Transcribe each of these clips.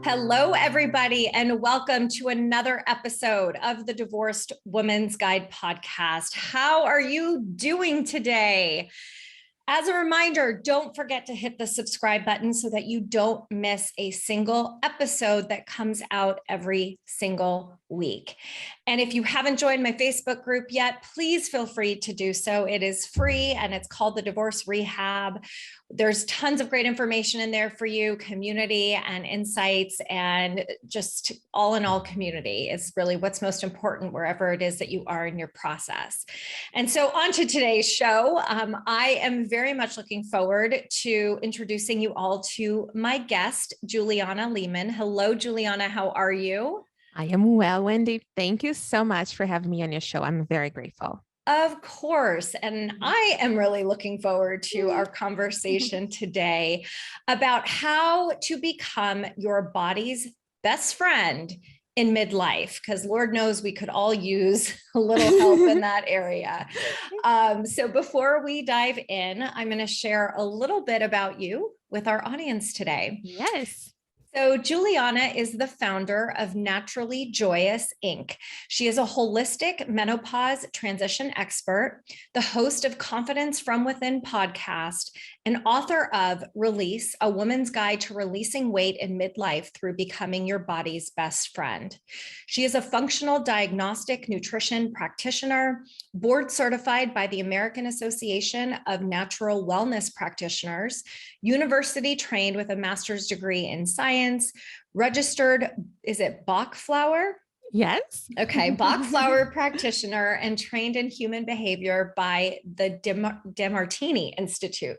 Hello, everybody, and welcome to another episode of the Divorced Woman's Guide podcast. How are you doing today? As a reminder, don't forget to hit the subscribe button so that you don't miss a single episode that comes out every single week. And if you haven't joined my Facebook group yet, please feel free to do so. It is free and it's called the Divorce Rehab. There's tons of great information in there for you, community and insights, and just all in all community is really what's most important wherever it is that you are in your process. And so on to today's show, I am very much looking forward to introducing you all to my guest, Juliana Leamen. Hello, Juliana. How are you? I am well, Wendy. Thank you so much for having me on your show. I'm very grateful. Of course. And I am really looking forward to our conversation today about how to become your body's best friend in midlife, because Lord knows we could all use a little help in that area. So before we dive in, I'm going to share a little bit about you with our audience today. Yes. So Juliana is the founder of Naturally Joyous Inc. She is a holistic menopause transition expert, the host of Confidence from Within podcast, and author of Release, A Woman's Guide to Releasing Weight in Midlife Through Becoming Your Body's Best Friend. She is a functional diagnostic nutrition practitioner, board certified by the American Association of Natural Wellness Practitioners, university trained with a master's degree in science, registered, is it Bach flower? Yes. Okay, Bach flower practitioner, and trained in human behavior by the DeMartini Institute.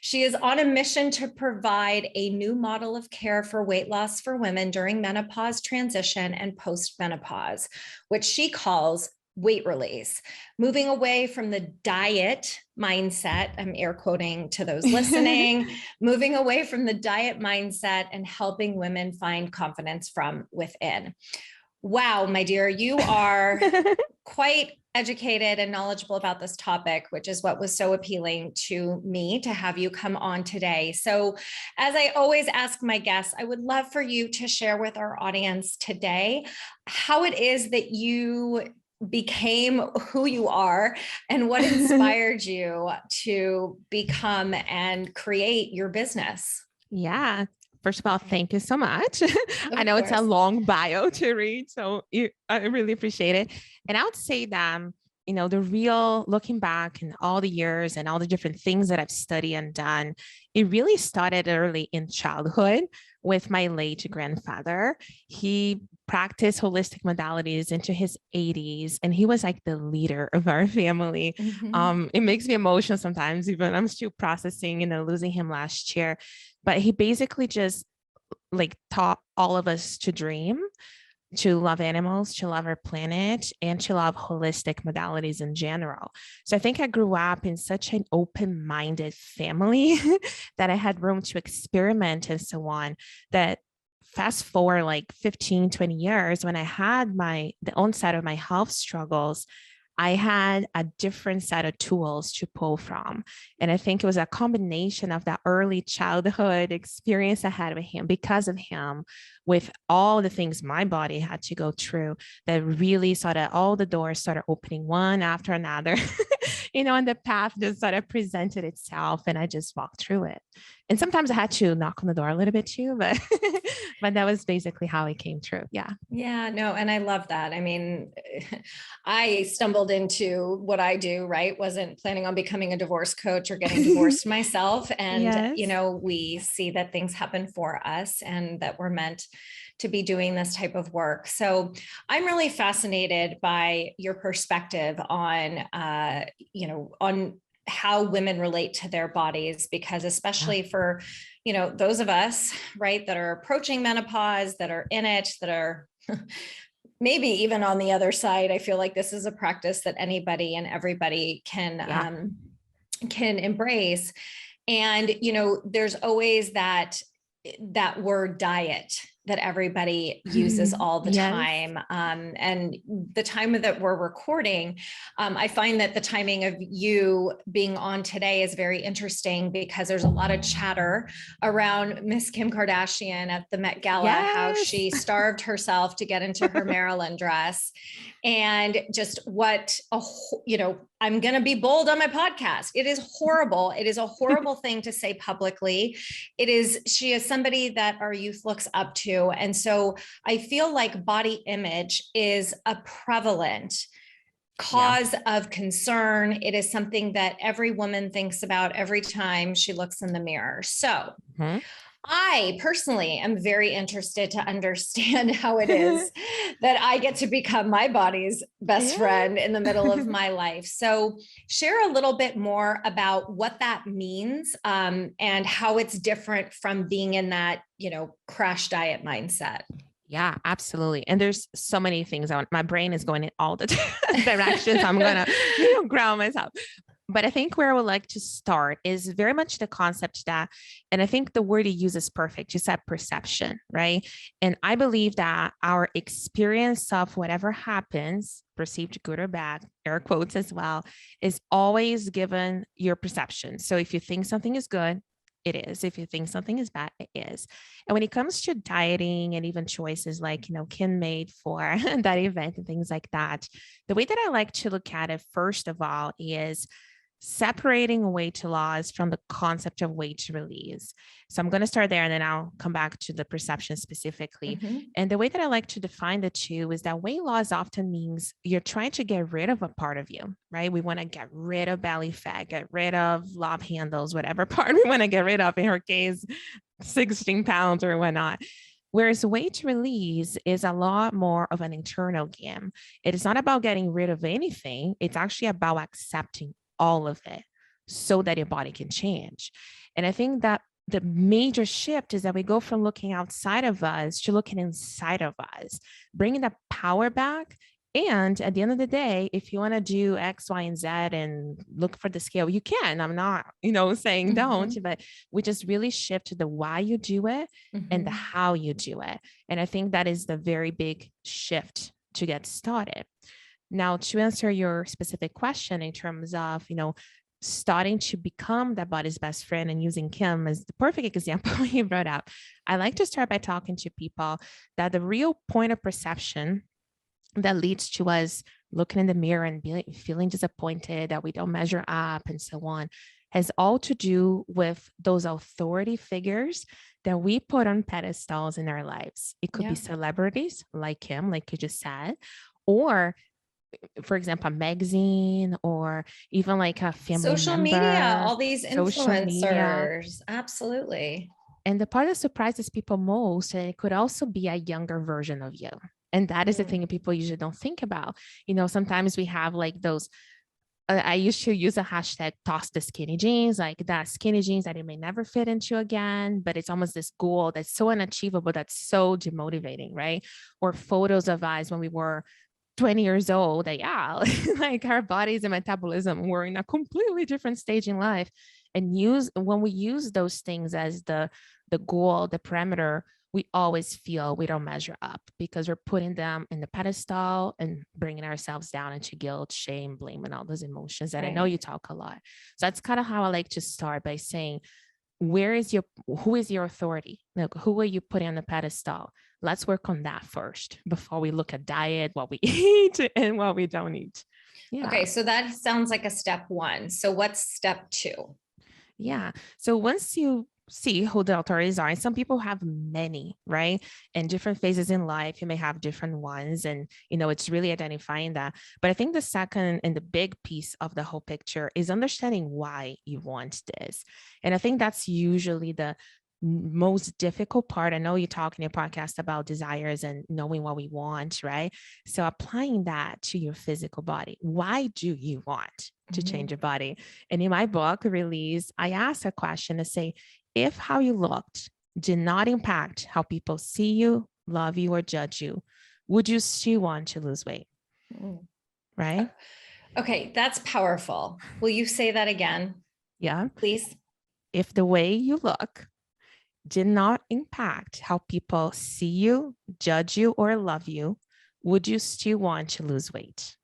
She is on a mission to provide a new model of care for weight loss for women during menopause transition and post-menopause, which she calls weight release, moving away from the diet mindset. I'm air quoting to those listening, moving away from the diet mindset and helping women find confidence from within. Wow, my dear, you are quite educated and knowledgeable about this topic, which is what was so appealing to me to have you come on today. So as I always ask my guests, I would love for you to share with our audience today how it is that you became who you are and what inspired you to become and create your business. Yeah. First of all, thank you so much. I know course. It's a long bio to read, so I really appreciate it. And I would say that, the real looking back and all the years and all the different things that I've studied and done, it really started early in childhood with my late grandfather. He practiced holistic modalities into his 80s, and he was like the leader of our family. It makes me emotional sometimes, even I'm still processing, losing him last year. But he basically just taught all of us to dream, to love animals, to love our planet, and to love holistic modalities in general. So I think I grew up in such an open-minded family that I had room to experiment and so on, that fast forward 15, 20 years, when I had the onset of my health struggles, I had a different set of tools to pull from. And I think it was a combination of that early childhood experience I had with him, because of him, with all the things my body had to go through, that really sort of all the doors started opening one after another, and the path just sort of presented itself, and I just walked through it. And sometimes I had to knock on the door a little bit too, but but that was basically how it came through. Yeah. Yeah, no, and I love that. I mean, I stumbled into what I do, right? Wasn't planning on becoming a divorce coach or getting divorced myself. And, Yes. We see that things happen for us and that we're meant to be doing this type of work. So I'm really fascinated by your perspective on, on how women relate to their bodies, because especially for, those of us, right, that are approaching menopause, that are in it, that are maybe even on the other side, I feel like this is a practice that anybody and everybody can embrace. And, there's always that word diet that everybody uses all the Yes. time. And the time that we're recording, I find that the timing of you being on today is very interesting because there's a lot of chatter around Miss Kim Kardashian at the Met Gala, how Yes. she starved herself to get into her Maryland dress. And just I'm going to be bold on my podcast. It is horrible. It is a horrible thing to say publicly. She is somebody that our youth looks up to. And so I feel like body image is a prevalent cause of concern. It is something that every woman thinks about every time she looks in the mirror. So I personally am very interested to understand how it is that I get to become my body's best friend in the middle of my life. So share a little bit more about what that means, and how it's different from being in that, crash diet mindset. Yeah, absolutely. And there's so many things my brain is going in all the directions. I'm going to, ground myself. But I think where I would like to start is very much the concept that, and I think the word you use is perfect. You said perception, right? And I believe that our experience of whatever happens, perceived good or bad, air quotes as well, is always given your perception. So if you think something is good, it is. If you think something is bad, it is. And when it comes to dieting and even choices like, Kim made for that event and things like that, the way that I like to look at it, first of all, is separating weight loss from the concept of weight release. So I'm going to start there and then I'll come back to the perception specifically. And the way that I like to define the two is that weight loss often means you're trying to get rid of a part of you, right? We want to get rid of belly fat, get rid of love handles, whatever part we want to get rid of, in her case, 16 pounds or whatnot. Whereas weight release is a lot more of an internal game. It is not about getting rid of anything. It's actually about accepting all of it so that your body can change. And I think that the major shift is that we go from looking outside of us to looking inside of us, bringing that power back. And at the end of the day, if you want to do X, Y, and Z and look for the scale, you can. I'm not, saying don't, but we just really shift to the why you do it and the how you do it. And I think that is the very big shift to get started. Now, to answer your specific question in terms of, starting to become that body's best friend and using Kim as the perfect example you brought up, I like to start by talking to people that the real point of perception that leads to us looking in the mirror and feeling disappointed that we don't measure up and so on has all to do with those authority figures that we put on pedestals in our lives. It could be celebrities like Kim, like you just said, or for example, a magazine, or even like a family social member, media, all these influencers. Absolutely. And the part that surprises people most, and it could also be a younger version of you. And that is the thing that people usually don't think about. Sometimes we have like those, I used to use a hashtag toss the skinny jeans, like that skinny jeans that you may never fit into again, but it's almost this goal that's so unachievable, that's so demotivating, right? Or photos of us when we were 20 years old, like our bodies and metabolism were in a completely different stage in life. And when we use those things as the goal, the parameter, we always feel we don't measure up because we're putting them in the pedestal and bringing ourselves down into guilt, shame, blame, and all those emotions that I know you talk a lot. So that's kind of how I like to start by saying, who is your authority? Like, who are you putting on the pedestal? Let's work on that first before we look at diet, what we eat and what we don't eat. Yeah. Okay. So that sounds like a step one. So what's step two? Yeah. So once you see who the authorities are, and some people have many, right? And different phases in life, you may have different ones. And, it's really identifying that. But I think the second and the big piece of the whole picture is understanding why you want this. And I think that's usually the most difficult part. I know you talk in your podcast about desires and knowing what we want, right? So applying that to your physical body. Why do you want to change your body? And in my book, Release, I asked a question to say, if how you looked did not impact how people see you, love you, or judge you, would you still want to lose weight? Right? Okay, that's powerful. Will you say that again? Yeah. Please. If the way you look did not impact how people see you, judge you, or love you, would you still want to lose weight?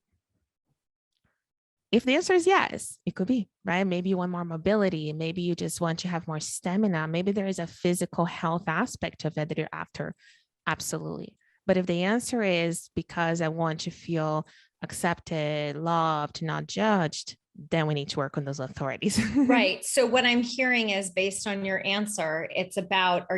If the answer is yes, it could be, right? Maybe you want more mobility. Maybe you just want to have more stamina. Maybe there is a physical health aspect of it that you're after. Absolutely. But if the answer is because I want to feel accepted, loved, not judged, then we need to work on those authorities. Right. So what I'm hearing is, based on your answer, it's about,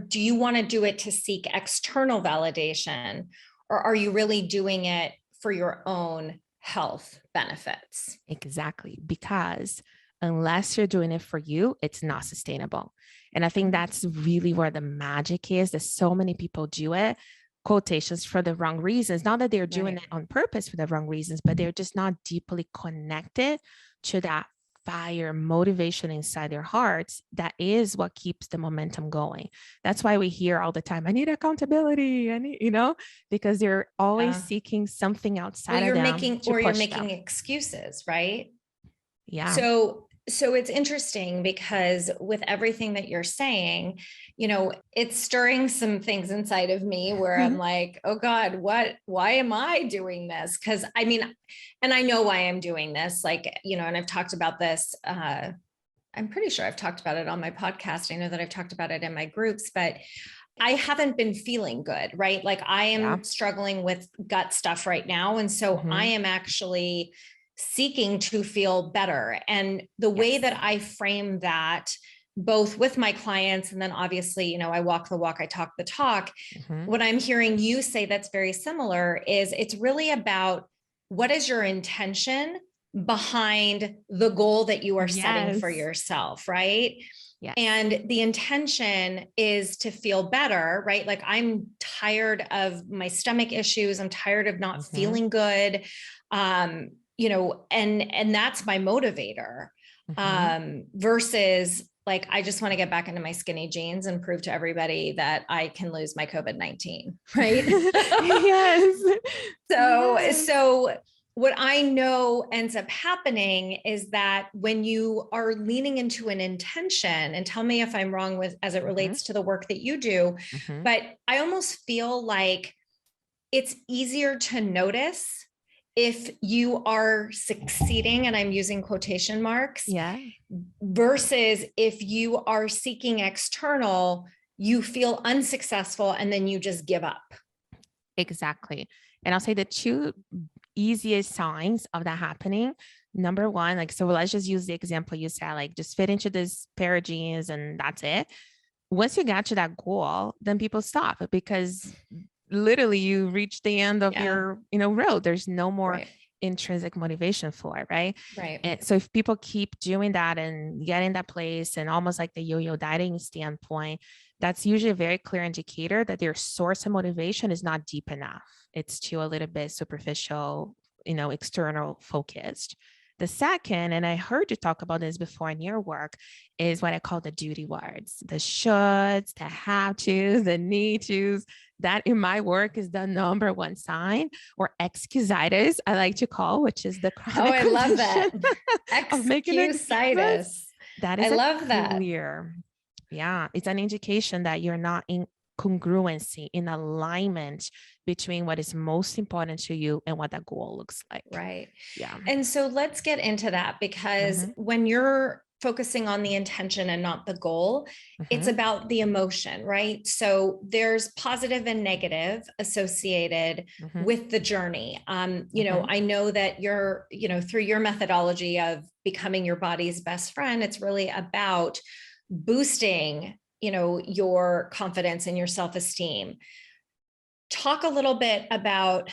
do you want to do it to seek external validation, or are you really doing it for your own health benefits? Exactly. Because unless you're doing it for you, it's not sustainable. And I think that's really where the magic is, that so many people do it, quotations, for the wrong reasons. Not that they're doing it on purpose for the wrong reasons, but they're just not deeply connected to that fire, motivation inside their hearts. That is what keeps the momentum going. That's why we hear all the time, I need accountability. I need, because they're always seeking something outside of them you're making excuses, right? Yeah. So it's interesting, because with everything that you're saying, it's stirring some things inside of me where I'm like, oh God, why am I doing this? Because and I know why I'm doing this, and I've talked about this. I'm pretty sure I've talked about it on my podcast. I know that I've talked about it in my groups, but I haven't been feeling good, right? Like, I am struggling with gut stuff right now. And so I am actually seeking to feel better. And the way that I frame that, both with my clients, and then obviously, I walk the walk, I talk the talk. What I'm hearing you say that's very similar is, it's really about, what is your intention behind the goal that you are setting for yourself, right? Yes. And the intention is to feel better, right? Like, I'm tired of my stomach issues. I'm tired of not feeling good. And that's my motivator, versus like, I just want to get back into my skinny jeans and prove to everybody that I can lose my COVID-19. Right. Yes. So what I know ends up happening is that when you are leaning into an intention, and tell me if I'm wrong as it relates to the work that you do, but I almost feel like it's easier to notice if you are succeeding, and I'm using quotation marks, versus if you are seeking external, you feel unsuccessful and then you just give up. Exactly. And I'll say the two easiest signs of that happening. Number one, so let's just use the example you said, just fit into this pair of jeans and that's it. Once you get to that goal, then people stop, because literally you reach the end of your, road. There's no more intrinsic motivation for it. Right. And so if people keep doing that and getting that place, and almost like the yo-yo dieting standpoint, that's usually a very clear indicator that their source of motivation is not deep enough. It's too a little bit superficial, external focused. The second, and I heard you talk about this before in your work, is what I call the duty words, the shoulds, the have tos, the need tos. That in my work is the number one sign, or excusitis, I like to call, which is the chronic I love that. Excusitis. That is, I love that. Clear. Yeah, it's an indication that you're not in congruency, in alignment between what is most important to you and what that goal looks like. Right. Yeah. And so let's get into that, because when you're focusing on the intention and not the goal, it's about the emotion, right? So there's positive and negative associated with the journey. I know that you're, through your methodology of becoming your body's best friend, it's really about boosting, your confidence and your self-esteem. Talk a little bit about,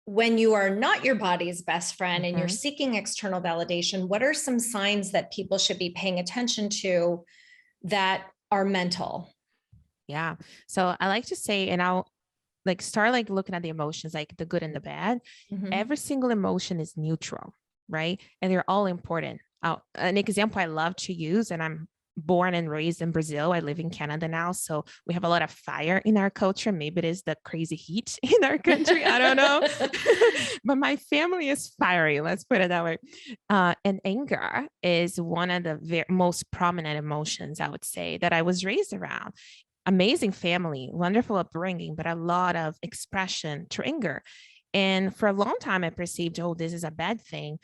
when you are not your body's best friend and you're seeking external validation, what are some signs that people should be paying attention to that are mental? Yeah. So I like to say, and I'll start looking at the emotions, like the good and the bad. Every single emotion is neutral, right? And they're all important. An example I love to use, and I'm born and raised in Brazil. I live in Canada now. So we have a lot of fire in our culture. Maybe it is the crazy heat in our country. I don't know. But my family is fiery. Let's put it that way. And anger is one of the most prominent emotions, I would say, that I was raised around. Amazing family, wonderful upbringing, but a lot of expression to anger. And for a long time, I perceived, oh, this is a bad thing.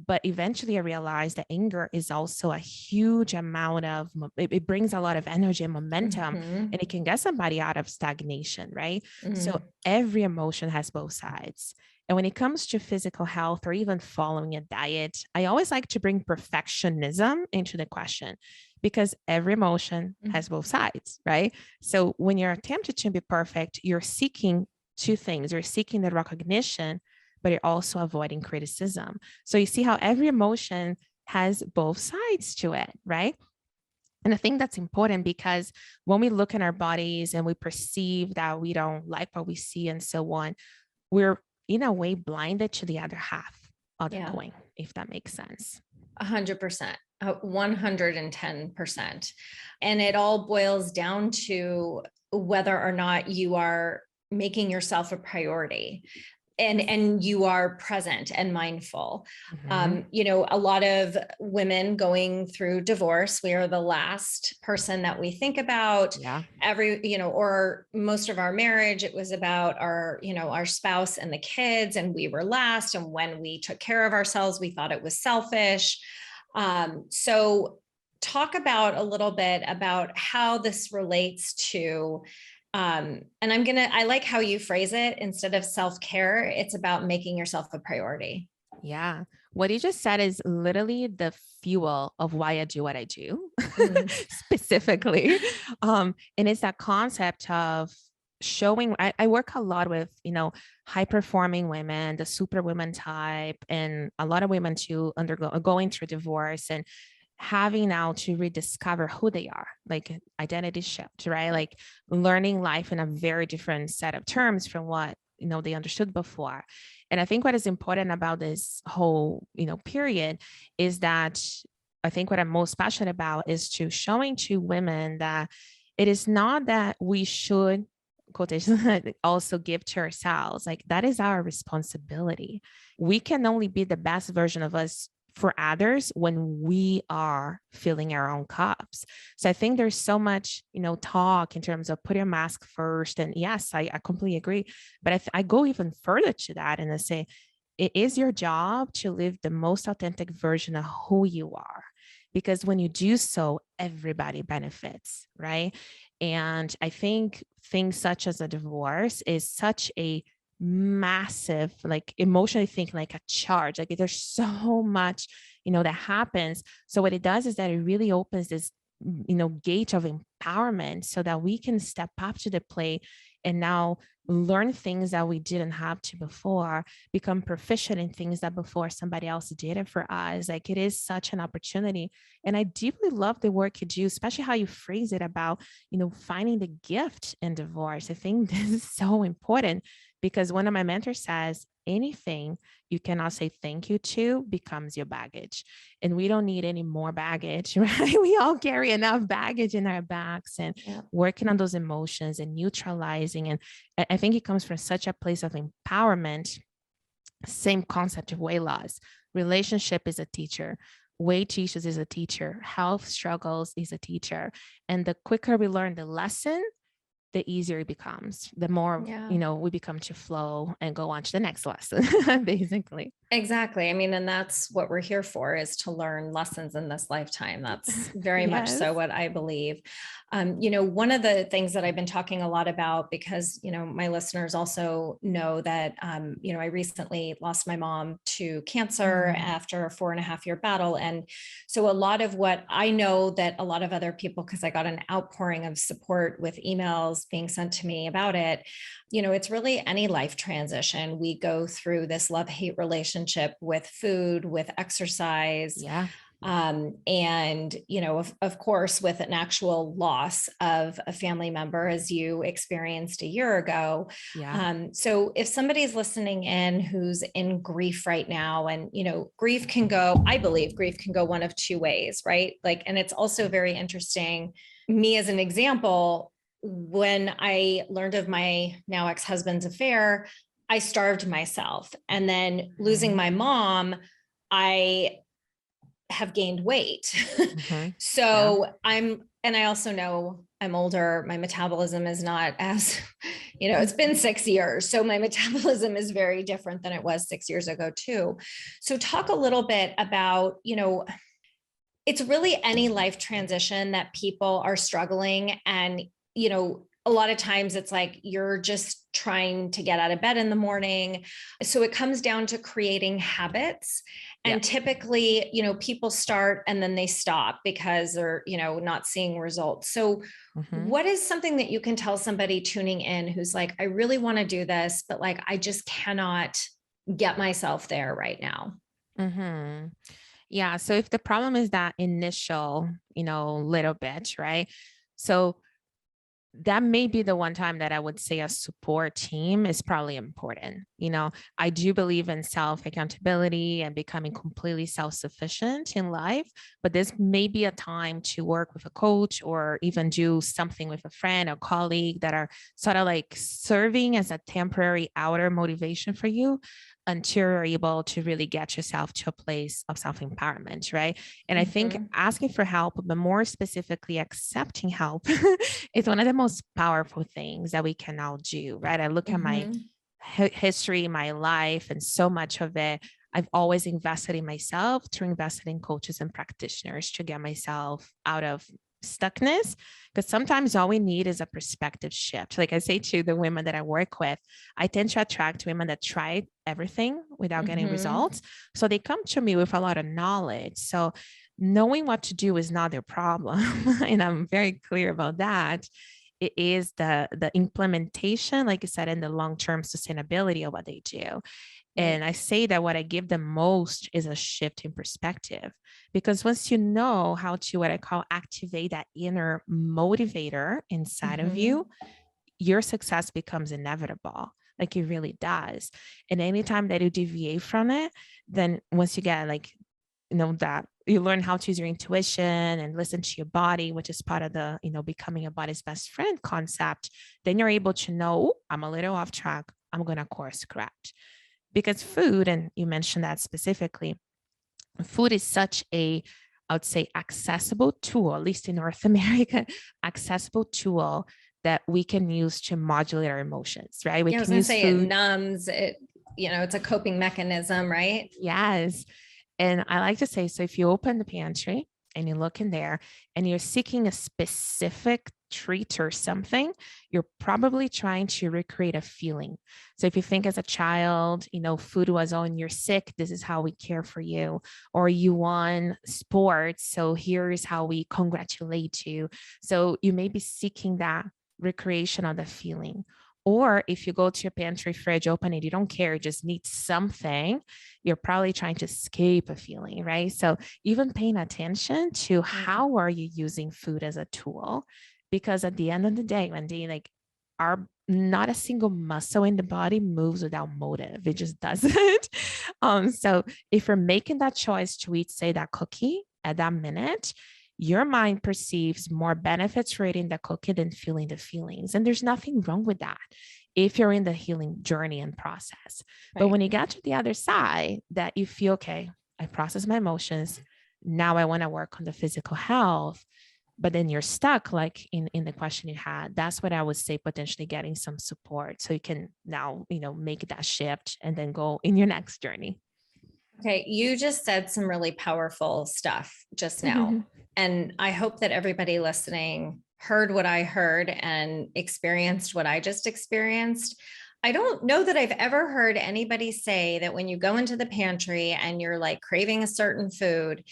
But eventually I realized that anger is also a huge amount of, it brings a lot of energy and momentum, and it can get somebody out of stagnation, right? So every emotion has both sides. And when it comes to physical health or even following a diet, I always like to bring perfectionism into the question, because every emotion has both sides, right? So when you're attempting to be perfect, you're seeking two things. You're seeking the recognition, but you're also avoiding criticism. So you see how every emotion has both sides to it, right? And I think that's important, because when we look in our bodies and we perceive that we don't like what we see and so on, we're in a way blinded to the other half of the coin, if that makes sense. 100%, 110%. And it all boils down to whether or not you are making yourself a priority and you are present and mindful. You know, a lot of women going through divorce, we are the last person that we think about. Or most of our marriage, it was about our, our spouse and the kids, and we were last. And when we took care of ourselves, we thought it was selfish. So talk about a little bit about how this relates to and I like how you phrase it. Instead of self-care, it's about making yourself a priority. Yeah. What you just said is literally the fuel of why I do what I do, specifically. And it's that concept of showing, I work a lot with, high performing women, the super women type, and a lot of women too going through divorce and having now to rediscover who they are, like identity shift, right? Like learning life in a very different set of terms from what, they understood before. And I think what is important about this whole, period is that I think what I'm most passionate about is to showing to women that it is not that we should quotation also give to ourselves. Like that is our responsibility. We can only be the best version of us for others when we are filling our own cups. So I think there's so much, talk in terms of put your mask first. And yes, I completely agree. But I go even further to that, and I say, it is your job to live the most authentic version of who you are. Because when you do so, everybody benefits, right? And I think things such as a divorce is such a massive, like emotionally think like a charge. Like there's so much, that happens. So what it does is that it really opens this, gate of empowerment so that we can step up to the plate and now learn things that we didn't have to before, become proficient in things that before somebody else did it for us. Like it is such an opportunity. And I deeply love the work you do, especially how you phrase it about, finding the gift in divorce. I think this is so important because one of my mentors says, anything you cannot say thank you to becomes your baggage. And we don't need any more baggage, right? We all carry enough baggage in our backs, and working on those emotions and neutralizing. And I think it comes from such a place of empowerment. Same concept of weight loss. Relationship is a teacher. Weight issues is a teacher. Health struggles is a teacher. And the quicker we learn the lesson, the easier it becomes, the more, we become to flow and go on to the next lesson, basically. Exactly. I mean, and that's what we're here for, is to learn lessons in this lifetime. That's very much so what I believe. One of the things that I've been talking a lot about, because, my listeners also know that, I recently lost my mom to cancer after a 4.5-year battle. And so a lot of what I know that a lot of other people, because I got an outpouring of support with emails being sent to me about it, it's really any life transition. We go through this love-hate relationship with food, with exercise. And, of course, with an actual loss of a family member, as you experienced a year ago. Yeah. So if somebody's listening in who's in grief right now, and, grief can go, I believe grief can go one of two ways, right? Like, and it's also very interesting. Me as an example, when I learned of my now ex-husband's affair, I starved myself. And then losing my mom, I have gained weight. Mm-hmm. Yeah. So and I also know I'm older. My metabolism is not as, it's been 6 years. So my metabolism is very different than it was 6 years ago too. So talk a little bit about, it's really any life transition that people are struggling. And, a lot of times it's like you're just trying to get out of bed in the morning. So it comes down to creating habits. And Yep. typically, people start and then they stop because they're, not seeing results. So Mm-hmm. what is something that you can tell somebody tuning in who's like, I really want to do this, but like, I just cannot get myself there right now? Mm-hmm. Yeah. So if the problem is that initial, little bit, right? So that may be the one time that I would say a support team is probably important. I do believe in self accountability and becoming completely self sufficient in life, but this may be a time to work with a coach or even do something with a friend or colleague that are sort of like serving as a temporary outer motivation for you until you're able to really get yourself to a place of self empowerment, right? And I think Mhm. asking for help, but more specifically accepting help, is one of the most powerful things that we can all do, right? I look at my Mhm. history, my life, and so much of it, I've always invested in myself to invest in coaches and practitioners to get myself out of stuckness. Because sometimes all we need is a perspective shift. Like I say to the women that I work with, I tend to attract women that tried everything without getting Mhm. results. So they come to me with a lot of knowledge. So knowing what to do is not their problem. And I'm very clear about that. It is the implementation, like I said, and the long-term sustainability of what they do. And Right. I say that what I give them most is a shift in perspective. Because once you know how to, what I call, activate that inner motivator inside of you, Mhm. your success becomes inevitable. Like it really does. And anytime that you deviate from it, then once you get like, that you learn how to use your intuition and listen to your body, which is part of the, becoming a body's best friend concept, then you're able to know, I'm a little off track. I'm going to course correct. Because food, and you mentioned that specifically, food is such a, I would say, accessible tool, at least in North America, accessible tool that we can use to modulate our emotions, right? We Yeah, I was can going to use say it food. numbs it, it's a coping mechanism, right? Yes. And I like to say, so if you open the pantry and you look in there and you're seeking a specific treat or something, you're probably trying to recreate a feeling. So if you think as a child, food was, oh, and you're sick, this is how we care for you, or you won sports, so here's how we congratulate you. So you may be seeking that recreation of the feeling. Or if you go to your pantry fridge, open it, you don't care, you just need something, you're probably trying to escape a feeling, right? So even paying attention to Right. how are you using food as a tool, because at the end of the day, Wendy, like our not a single muscle in the body moves without motive. It just doesn't. So if you're making that choice to eat, say, that cookie at that minute, your mind perceives more benefits for eating the cookie than feeling the feelings. And there's nothing wrong with that if you're in the healing journey and process. But when Right. you get to the other side, that you feel, okay, I process my emotions. Now I want to work on the physical health. But then you're stuck, like in the question you had. That's what I would say, potentially getting some support so you can now, make that shift and then go in your next journey. Okay, you just said some really powerful stuff just now. And I hope that everybody listening heard what I heard and experienced what I just experienced. I don't know that I've ever heard anybody say that when you go into the pantry and you're like craving a certain food,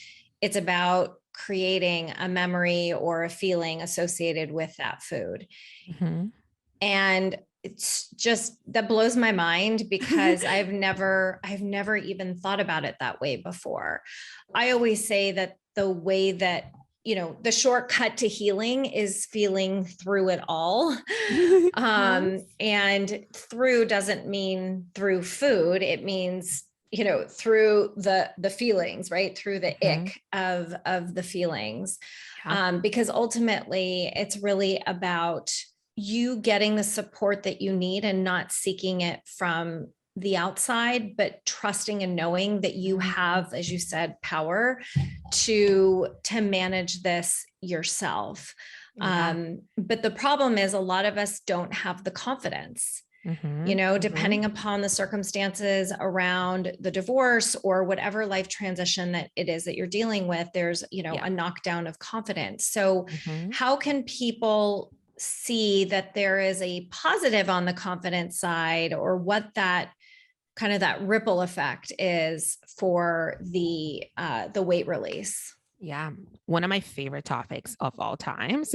it's about creating a memory or a feeling associated with that food. Mhm. And it's just, that blows my mind because I've never even thought about it that way before. I always say that the way that, the shortcut to healing is feeling through it all. Yes. And through doesn't mean through food. It means, through the feelings, right? Through the ick of the feelings. Yeah. Because ultimately it's really about you getting the support that you need and not seeking it from the outside, but trusting and knowing that you have, as you said, power to manage this yourself. Yeah. But the problem is a lot of us don't have the confidence, depending upon the circumstances around the divorce or whatever life transition that it is that you're dealing with, there's, a knockdown of confidence. So how can people see that there is a positive on the confidence side, or what that kind of that ripple effect is for the weight release? Yeah, one of my favorite topics of all times.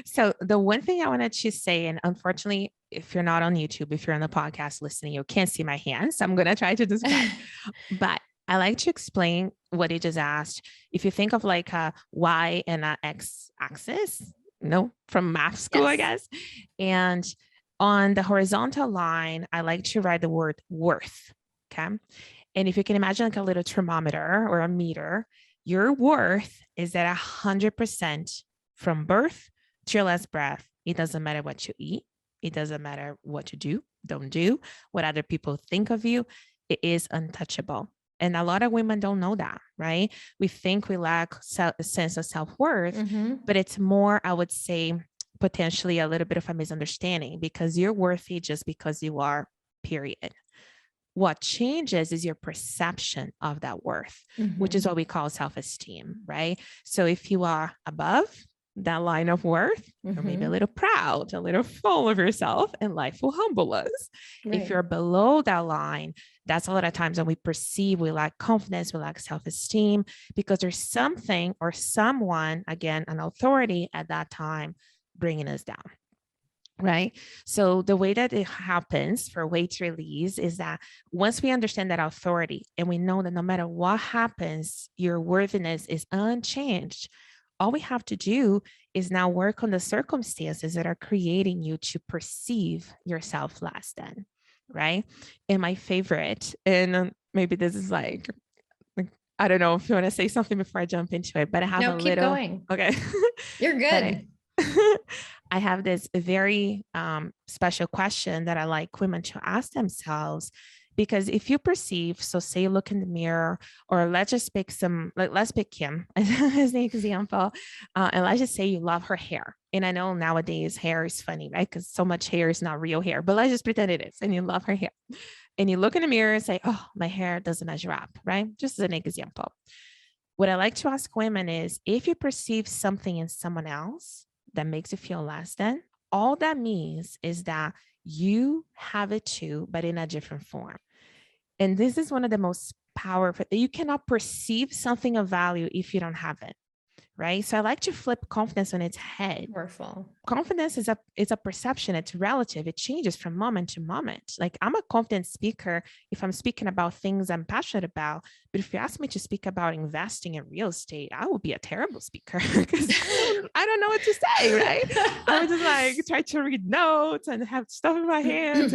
So the one thing I wanted to say, and unfortunately, if you're not on YouTube, if you're on the podcast listening, you can't see my hands. So I'm going to try to describe, but I like to explain what you just asked. If you think of like a Y and a X axis, from math school, I guess. And on the horizontal line, I like to write the word worth. Okay. And if you can imagine like a little thermometer or a meter, your worth is at 100% from birth to your last breath. It doesn't matter what you eat. It doesn't matter what you do, don't do, what other people think of you. It is untouchable. And a lot of women don't know that, right? We think we lack a sense of self-worth, but it's more, I would say, potentially a little bit of a misunderstanding, because you're worthy just because you are, period. What changes is your perception of that worth, which is what we call self-esteem, right? So if you are above that line of worth, you're maybe a little proud, a little full of yourself, and life will humble us. Right. If you're below that line, that's a lot of times when we perceive we lack confidence, we lack self-esteem, because there's something or someone, again, an authority at that time, bringing us down. Right. So the way that it happens for weight release is that once we understand that authority and we know that no matter what happens, your worthiness is unchanged, all we have to do is now work on the circumstances that are creating you to perceive yourself less than. Right. And my favorite, and maybe this is like, I don't know if you want to say something before I jump into it, but I have keep going. Okay. You're good. I have this very special question that I like women to ask themselves, because if you perceive, so say you look in the mirror, or let's just pick let's pick Kim as an example, and let's just say you love her hair. And I know nowadays hair is funny, right? Because so much hair is not real hair, but let's just pretend it is, and you love her hair. And you look in the mirror and say, oh, my hair doesn't measure up, right? Just as an example. What I like to ask women is, if you perceive something in someone else that makes you feel less than, all that means is that you have it too, but in a different form. And this is one of the most powerful. You cannot perceive something of value if you don't have it, right? So I like to flip confidence on its head. Powerful. Confidence is a perception. It's relative. It changes from moment to moment. Like, I'm a confident speaker if I'm speaking about things I'm passionate about. But if you ask me to speak about investing in real estate, I would be a terrible speaker because I don't know what to say, right? I would just like try to read notes and have stuff in my hands,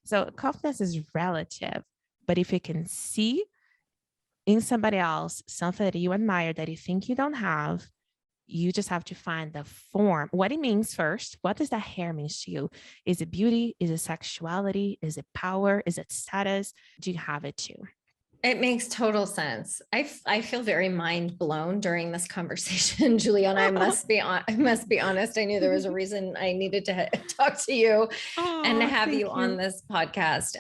So confidence is relative. But if you can see in somebody else something that you admire that you think you don't have, you just have to find the form, what it means first. What does that hair mean to you? Is it beauty? Is it sexuality? Is it power? Is it status? Do you have it too? It makes total sense. I feel very mind blown during this conversation, Juliana. I must be honest. I knew there was a reason I needed to talk to you and have you on this podcast.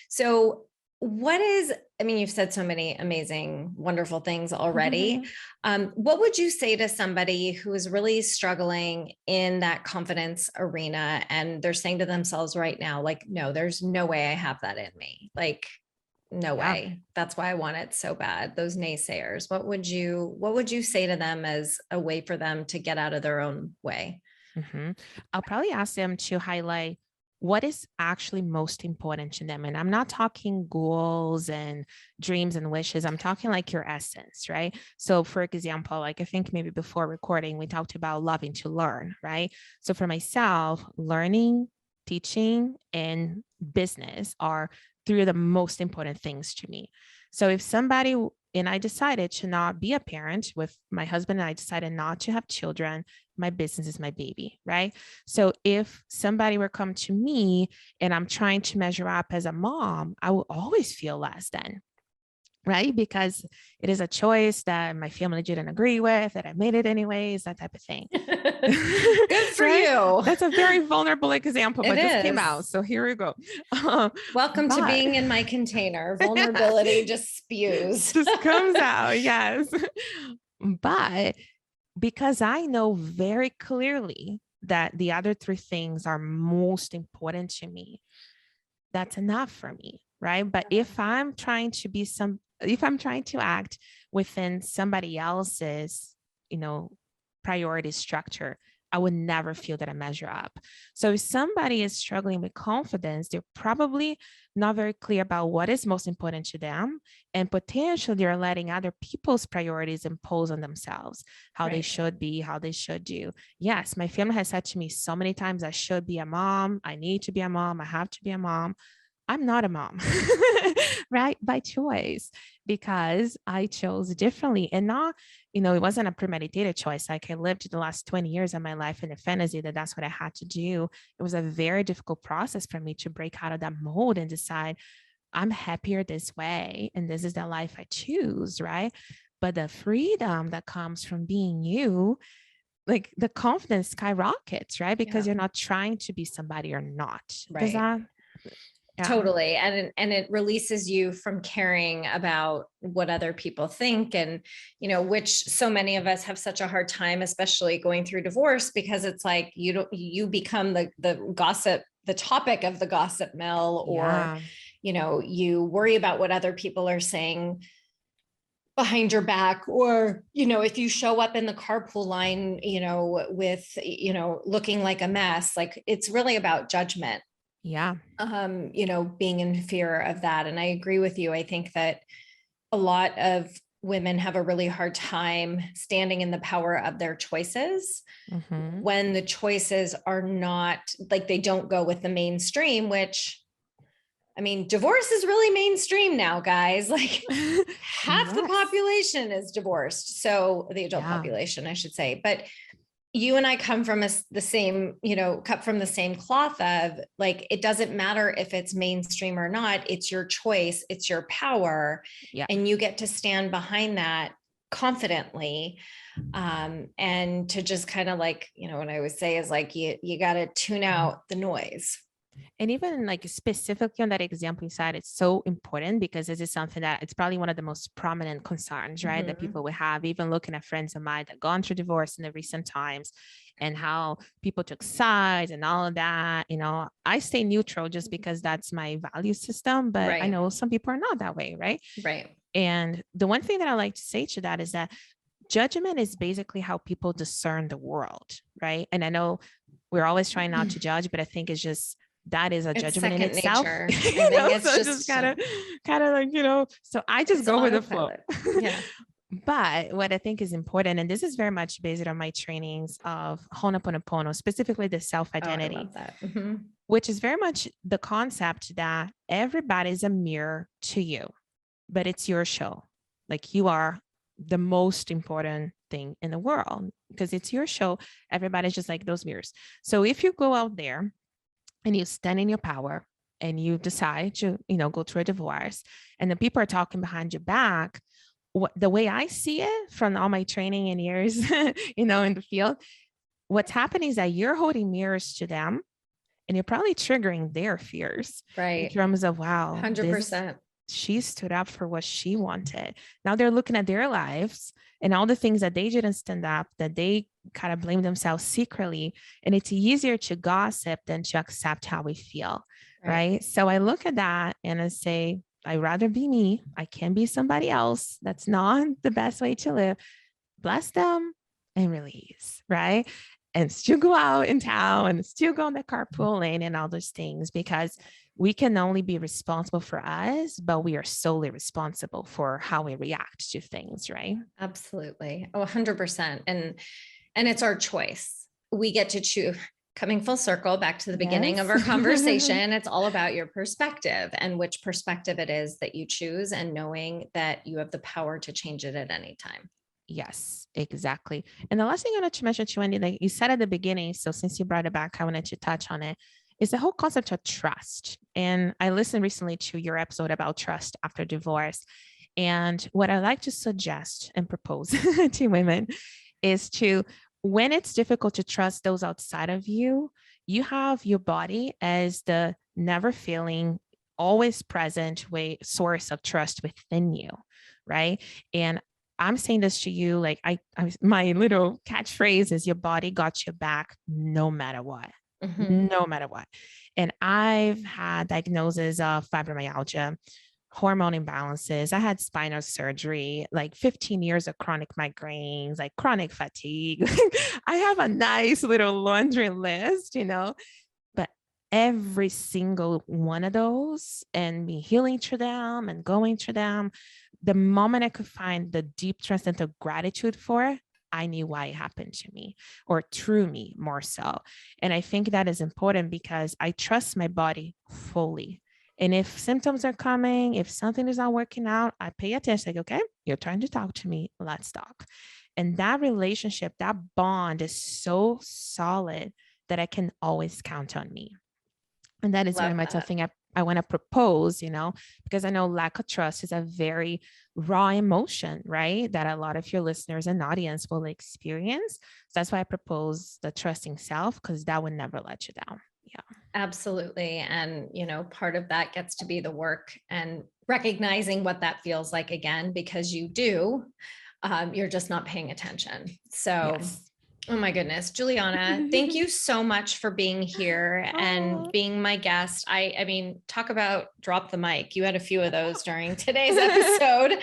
So what is, you've said so many amazing, wonderful things already. What would you say to somebody who is really struggling in that confidence arena and they're saying to themselves right now, like, no, there's no way I have that in me. Like, no way. That's why I want it so bad. Those naysayers, what would you say to them as a way for them to get out of their own way? I'll probably ask them to highlight what is actually most important to them. And I'm not talking goals and dreams and wishes. I'm talking like your essence, right? So for example, like I think maybe before recording, we talked about loving to learn, right? So for myself, learning, teaching, and business are three of the most important things to me. So if somebody, and I decided to not be a parent with my husband, and I decided not to have children, my business is my baby, right? So if somebody were come to me and I'm trying to measure up as a mom, I will always feel less than, right? Because it is a choice that my family didn't agree with, that I made it anyways, that type of thing. Good for right? you. That's a very vulnerable example, but this came is. out. So here we go. Welcome to being in my container. Vulnerability just spews. Just comes out. Yes. But because I know very clearly that the other three things are most important to me, that's enough for me, right? But if I'm trying to be if I'm trying to act within somebody else's, priority structure, I would never feel that I measure up. So if somebody is struggling with confidence, they're probably not very clear about what is most important to them. And potentially they're letting other people's priorities impose on themselves, how they should be, how they should do. Yes, my family has said to me so many times, I should be a mom. I need to be a mom. I have to be a mom. I'm not a mom, right? By choice, because I chose differently and not, it wasn't a premeditated choice. Like I lived the last 20 years of my life in a fantasy that that's what I had to do. It was a very difficult process for me to break out of that mold and decide I'm happier this way. And this is the life I choose, right? But the freedom that comes from being you, like the confidence skyrockets, right? Because you're not trying to be somebody you're not. Does that? Yeah. Totally. And it releases you from caring about what other people think, and, which so many of us have such a hard time, especially going through divorce, because it's like, you become the gossip, the topic of the gossip mill, or, you worry about what other people are saying behind your back, or, if you show up in the carpool line, with, looking like a mess, like it's really about judgment. Yeah. Being in fear of that. And I agree with you. I think that a lot of women have a really hard time standing in the power of their choices when the choices are not like, they don't go with the mainstream, which, I mean, divorce is really mainstream now, guys. Like half the population is divorced. So the adult population, I should say. But you and I come from the same, cut from the same cloth of like, it doesn't matter if it's mainstream or not, it's your choice, it's your power. And you get to stand behind that confidently. And to just kind of like, what I always say is like, you got to tune out the noise. And even like specifically on that example you said, it's so important because this is something that it's probably one of the most prominent concerns, right? That people will have, even looking at friends of mine that gone through divorce in the recent times and how people took sides and all of that. I stay neutral just because that's my value system, but I know some people are not that way, right? Right. And the one thing that I like to say to that is that judgment is basically how people discern the world, right? And I know we're always trying not to judge, but I think it's just, that is a judgment in itself. I think it's so just kind of like, so I just go with the flow. Yeah. But what I think is important, and this is very much based on my trainings of Ho'oponopono, specifically the self-identity, which is very much the concept that everybody is a mirror to you, but it's your show. Like you are the most important thing in the world because it's your show. Everybody's just like those mirrors. So if you go out there and you stand in your power and you decide to, go through a divorce and the people are talking behind your back, the way I see it from all my training and years, in the field, what's happening is that you're holding mirrors to them and you're probably triggering their fears. Right. In terms of, wow, 100%. She stood up for what she wanted. Now they're looking at their lives and all the things that they didn't stand up, that they kind of blame themselves secretly. And it's easier to gossip than to accept how we feel. Right. So I look at that and I say, I'd rather be me. I can be somebody else. That's not the best way to live. Bless them and release. Right. and still go out in town and still go on the carpool lane and all those things, because we can only be responsible for us, but we are solely responsible for how we react to things, right? Absolutely. Oh, 100%. And it's our choice. We get to choose. Coming full circle back to the beginning of our conversation, it's all about your perspective and which perspective it is that you choose, and knowing that you have the power to change it at any time. Yes, exactly. And the last thing I wanted to mention to Wendy, like you said at the beginning, so since you brought it back, I wanted to touch on it, is the whole concept of trust. And I listened recently to your episode about trust after divorce. And what I like to suggest and propose to women is to, when it's difficult to trust those outside of you, you have your body as the never failing, always present way source of trust within you, right? And I'm saying this to you, like my little catchphrase is your body got your back no matter what, no matter what. And I've had diagnoses of fibromyalgia, hormone imbalances. I had spinal surgery, like 15 years of chronic migraines, like chronic fatigue. I have a nice little laundry list, but every single one of those, and me healing through them and going through them, the moment I could find the deep transcendental gratitude for it, I knew why it happened to me, or through me more so. And I think that is important because I trust my body fully. And if symptoms are coming, if something is not working out, I pay attention, like, okay, you're trying to talk to me, let's talk. And that relationship, that bond is so solid that I can always count on me. And that is very much something I want to propose, because I know lack of trust is a very raw emotion, right? That a lot of your listeners and audience will experience. So that's why I propose the trusting self, because that would never let you down. Yeah. Absolutely. And, part of that gets to be the work and recognizing what that feels like again, because you do, you're just not paying attention. So yes. Oh my goodness, Juliana, thank you so much for being here and being my guest. I mean, talk about drop the mic. You had a few of those during today's episode.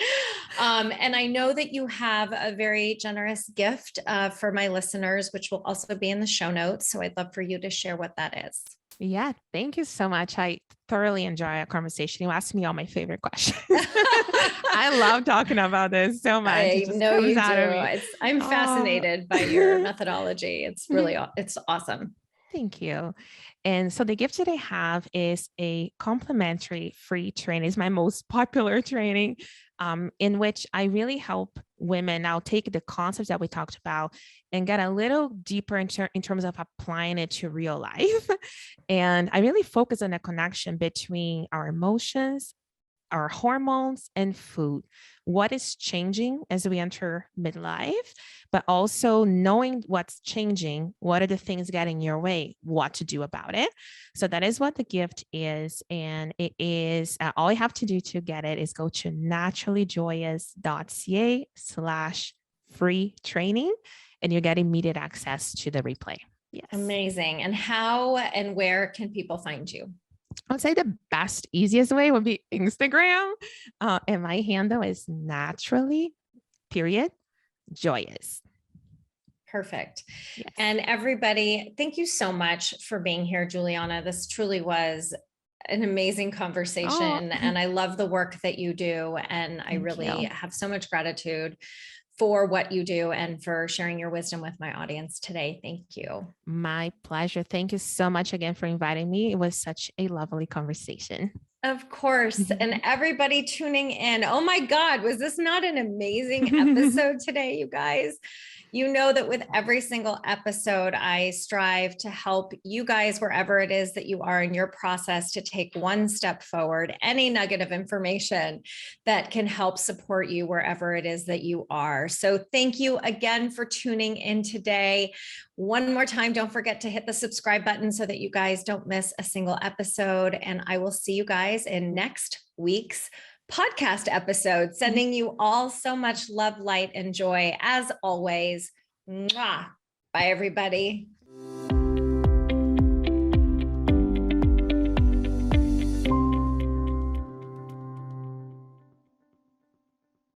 And I know that you have a very generous gift for my listeners, which will also be in the show notes. So I'd love for you to share what that is. Yeah, thank you so much. I thoroughly enjoy our conversation. You asked me all my favorite questions. I love talking about this so much. I know you do. I'm fascinated by your methodology. It's awesome. Thank you. And so the gift that I have is a complimentary free training. It's my most popular training, in which I really help women. I'll take the concepts that we talked about and get a little deeper in terms of applying it to real life. And I really focus on the connection between our emotions, our hormones, and food. What is changing as we enter midlife, but also knowing what's changing, what are the things getting in your way, what to do about it. So that is what the gift is. And it is, all you have to do to get it is go to naturallyjoyous.ca/free training, and you get immediate access to the replay. Yes. Amazing. And how and where can people find you? I would say the best, easiest way would be Instagram. And my handle is naturally.joyous. Perfect. Yes. And everybody, thank you so much for being here, Juliana. This truly was an amazing conversation. And I love the work that you do. And I really have so much gratitude for what you do and for sharing your wisdom with my audience today. Thank you. My pleasure. Thank you so much again for inviting me. It was such a lovely conversation. Of course. And everybody tuning in. Oh my God, was this not an amazing episode today, you guys? You know that with every single episode, I strive to help you guys wherever it is that you are in your process to take one step forward, any nugget of information that can help support you wherever it is that you are. So thank you again for tuning in today. One more time, don't forget to hit the subscribe button so that you guys don't miss a single episode. And I will see you guys in next week's podcast episode. Sending you all so much love, light, and joy as always. Mwah. Bye, everybody.